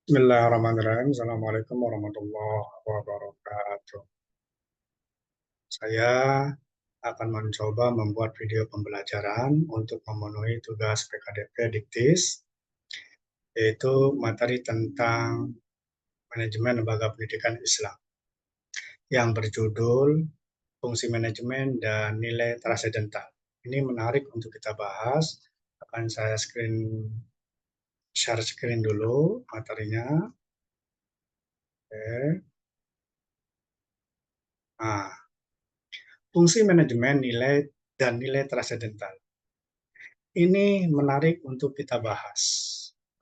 Bismillahirrahmanirrahim. Assalamualaikum warahmatullahi wabarakatuh. Saya akan mencoba membuat video pembelajaran untuk memenuhi tugas PKDP Diktis, yaitu materi tentang manajemen lembaga pendidikan Islam yang berjudul fungsi manajemen dan nilai transendental. Ini menarik untuk kita bahas. Akan saya share screen dulu materinya. Oke. Nah, fungsi manajemen nilai dan nilai transendental. Ini menarik untuk kita bahas.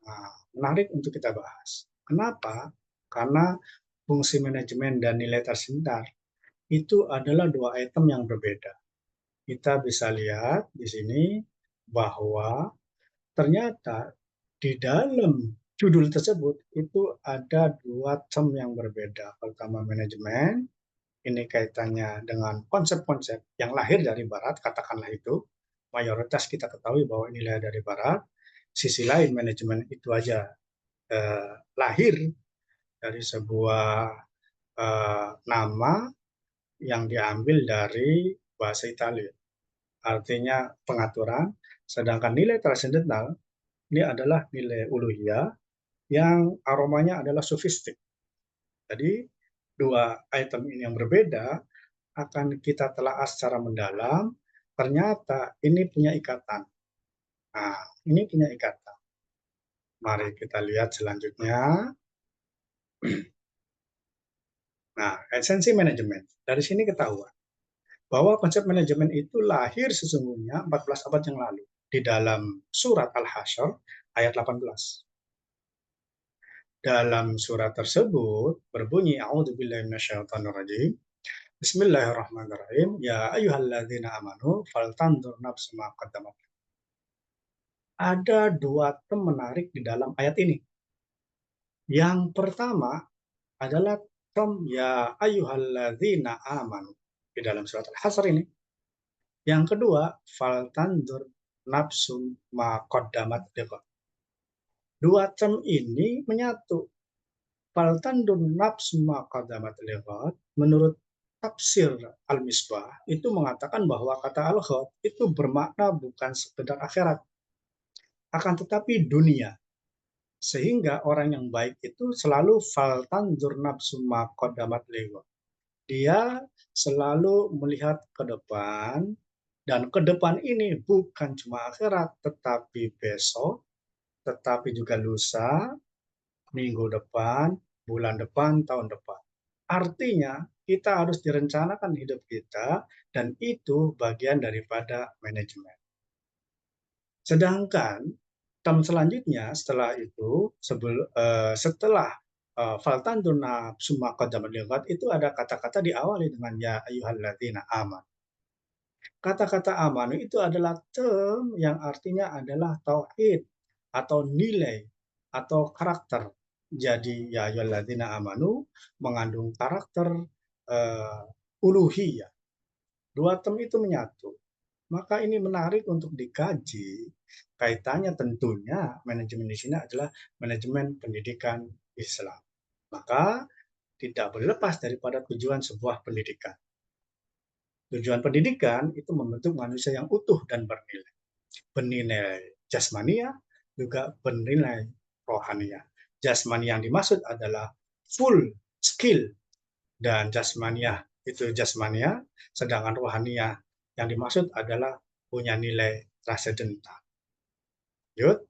Nah, menarik untuk kita bahas. Kenapa? Karena fungsi manajemen dan nilai transendental itu adalah dua item yang berbeda. Kita bisa lihat di sini bahwa ternyata di dalam judul tersebut itu ada dua term yang berbeda. Pertama manajemen, ini kaitannya dengan konsep-konsep yang lahir dari Barat, katakanlah itu, mayoritas kita ketahui bahwa ini lahir dari Barat. Sisi lain manajemen itu aja lahir dari sebuah nama yang diambil dari bahasa Italia, artinya pengaturan. Sedangkan nilai transendental ini adalah nilai uluhiyah yang aromanya adalah sofistik. Jadi dua item ini yang berbeda akan kita telaah secara mendalam, ternyata ini punya ikatan. Nah, ini punya ikatan. Mari kita lihat selanjutnya. Nah, esensi manajemen. Dari sini ketahuan bahwa konsep manajemen itu lahir sesungguhnya 14 abad yang lalu di dalam surat Al-Hasyr ayat 18. Dalam surat tersebut berbunyi a'udzubillahi minasyaitonirrajim. Bismillahirrahmanirrahim. Ya ayyuhalladzina amanu faltanzur nafsum ma qaddamat. Ada dua term menarik di dalam ayat ini. Yang pertama adalah term ya ayyuhalladzina amanu di dalam surat Al-Hasr ini. Yang kedua, faltanzur nafsum ma qaddamat liqad. Dua term ini menyatu. Faltanzur nafsum ma qaddamat liqad menurut tafsir Al-Misbah itu mengatakan bahwa kata al-ghad itu bermakna bukan sekedar akhirat, akan tetapi dunia. Sehingga orang yang baik itu selalu faltanzur nafsum ma qaddamat liqad. Dia selalu melihat ke depan, dan ke depan ini bukan cuma akhirat, tetapi besok, tetapi juga lusa, minggu depan, bulan depan, tahun depan. Artinya, kita harus direncanakan hidup kita, dan itu bagian daripada manajemen. Sedangkan term selanjutnya setelah itu, setelah faltanduna summa qaddamat liqad, itu ada kata-kata diawali dengan ya ayyuhalladzina aman. Kata-kata amanu itu adalah term yang artinya adalah tauhid atau nilai atau karakter. Jadi ya ayyuhalladzina amanu mengandung karakter uluhiyah. Dua term itu menyatu. Maka ini menarik untuk dikaji. Kaitannya tentunya manajemen di sini adalah manajemen pendidikan Islam. Maka tidak boleh lepas daripada tujuan sebuah pendidikan. Tujuan pendidikan itu membentuk manusia yang utuh dan bernilai. Bernilai jasmania, juga bernilai rohania. Jasmania yang dimaksud adalah full skill, dan jasmania itu jasmania, sedangkan rohania yang dimaksud adalah punya nilai transendental. Yud,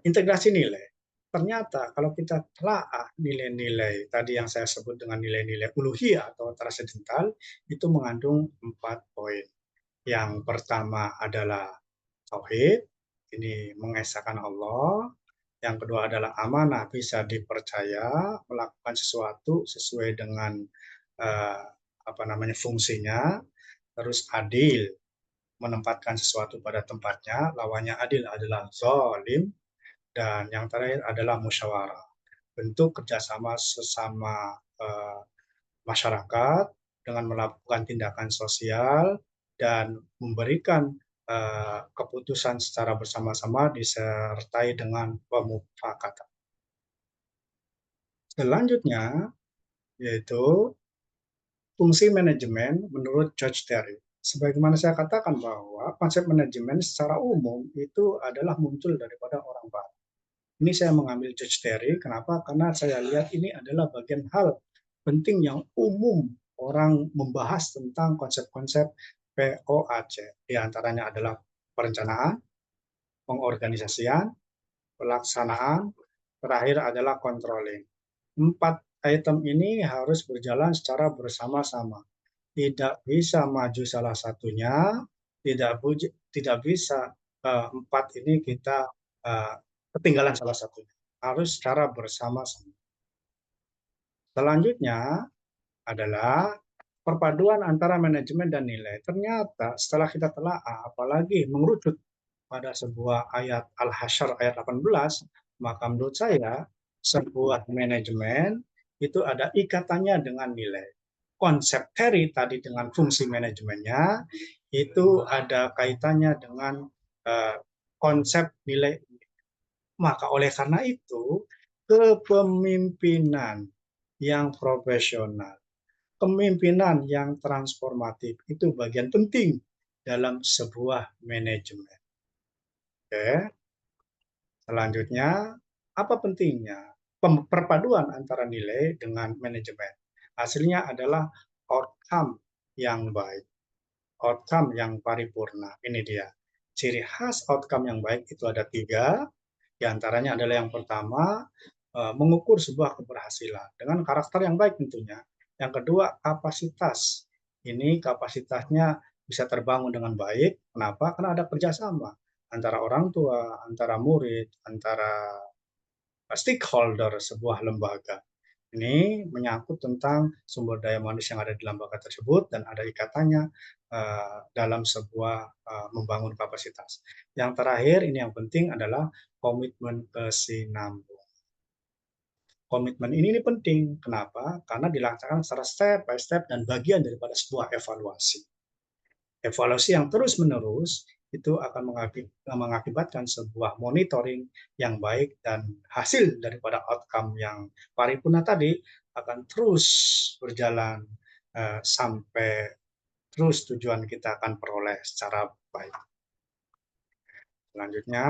integrasi nilai. Ternyata kalau kita telah nilai-nilai tadi yang saya sebut dengan nilai-nilai uluhiyah atau transendental, itu mengandung 4 poin. Yang pertama adalah tauhid, ini mengesahkan Allah. Yang kedua adalah amanah, bisa dipercaya, melakukan sesuatu sesuai dengan fungsinya. Terus adil, menempatkan sesuatu pada tempatnya. Lawannya adil adalah zalim. Dan yang terakhir adalah musyawarah, bentuk kerjasama sesama masyarakat dengan melakukan tindakan sosial dan memberikan keputusan secara bersama-sama disertai dengan pemufakatan. Selanjutnya, yaitu fungsi manajemen menurut George Terry. Sebagaimana saya katakan bahwa konsep manajemen secara umum itu adalah muncul daripada orang barat. Ini saya mengambil George Terry, kenapa? Karena saya lihat ini adalah bagian hal penting yang umum orang membahas tentang konsep-konsep POAC. Di antaranya adalah perencanaan, pengorganisasian, pelaksanaan, terakhir adalah controlling. 4 item ini harus berjalan secara bersama-sama. Tidak bisa maju salah satunya, tidak bisa 4 ini kita ketinggalan salah satunya. Harus secara bersama-sama. Selanjutnya adalah perpaduan antara manajemen dan nilai. Ternyata setelah kita telaah, apalagi mengerucut pada sebuah ayat Al-Hasyr ayat 18, maka menurut saya sebuah manajemen itu ada ikatannya dengan nilai. Konsep Terry tadi dengan fungsi manajemennya itu ada kaitannya dengan uh, konsep nilai. Maka oleh karena itu kepemimpinan yang profesional, kepemimpinan yang transformatif itu bagian penting dalam sebuah manajemen. Oke. Selanjutnya, apa pentingnya perpaduan antara nilai dengan manajemen? Hasilnya adalah outcome yang baik, outcome yang paripurna. Ini dia. Ciri khas outcome yang baik itu ada 3, di antaranya adalah yang pertama, mengukur sebuah keberhasilan dengan karakter yang baik tentunya. Yang kedua, kapasitas. Ini kapasitasnya bisa terbangun dengan baik. Kenapa? Karena ada kerjasama antara orang tua, antara murid, antara stakeholder sebuah lembaga. Ini menyangkut tentang sumber daya manusia yang ada di lembaga tersebut dan ada ikatannya dalam sebuah membangun kapasitas. Yang terakhir, ini yang penting adalah komitmen kesinambungan. Komitmen ini penting. Kenapa? Karena dilaksanakan secara step by step dan bagian daripada sebuah evaluasi. Evaluasi yang terus-menerus itu akan mengakibatkan sebuah monitoring yang baik dan hasil daripada outcome yang paripurna tadi akan terus berjalan sampai terus tujuan kita akan peroleh secara baik. Selanjutnya,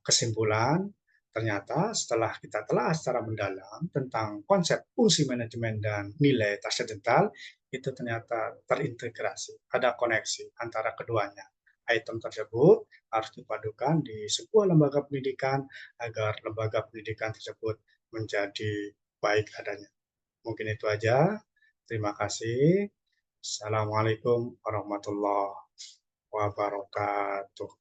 kesimpulan, ternyata setelah kita telah secara mendalam tentang konsep fungsi manajemen dan nilai transendental, itu ternyata terintegrasi, ada koneksi antara keduanya. Item tersebut harus dipadukan di sebuah lembaga pendidikan agar lembaga pendidikan tersebut menjadi baik adanya. Mungkin itu aja. Terima kasih. Assalamualaikum warahmatullahi wabarakatuh.